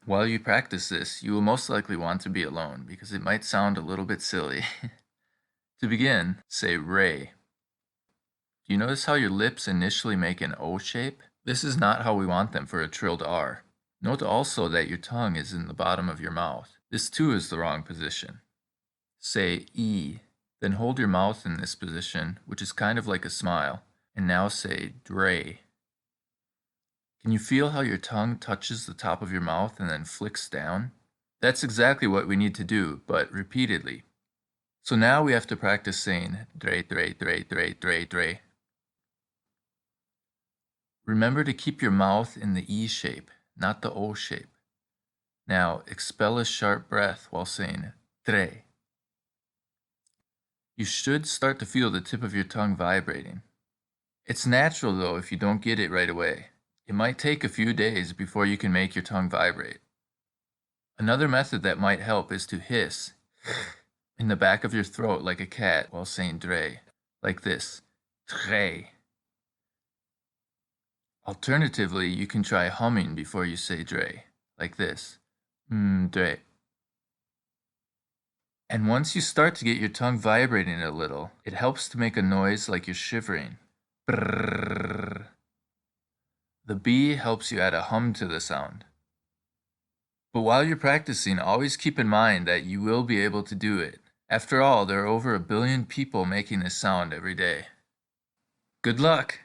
While you practice this, you will most likely want to be alone because it might sound a little bit silly. To begin, say re. Do you notice how your lips initially make an O shape? This is not how we want them for a trilled R. Note also that your tongue is in the bottom of your mouth. This too is the wrong position. Say E, then hold your mouth in this position, which is kind of like a smile, and now say dre. Can you feel how your tongue touches the top of your mouth and then flicks down? That's exactly what we need to do, but repeatedly. So now we have to practice saying dre, dre, dre, dre, dre, dre. Remember to keep your mouth in the E shape, not the O shape. Now expel a sharp breath while saying dre. You should start to feel the tip of your tongue vibrating. It's natural though if you don't get it right away. It might take a few days before you can make your tongue vibrate. Another method that might help is to hiss in the back of your throat like a cat while saying dre, like this, dre. Alternatively, you can try humming before you say dre, like this, dre. And once you start to get your tongue vibrating a little, it helps to make a noise like you're shivering. Brrrr. The B helps you add a hum to the sound. But while you're practicing, always keep in mind that you will be able to do it. After all, there are over 1 billion people making this sound every day. Good luck!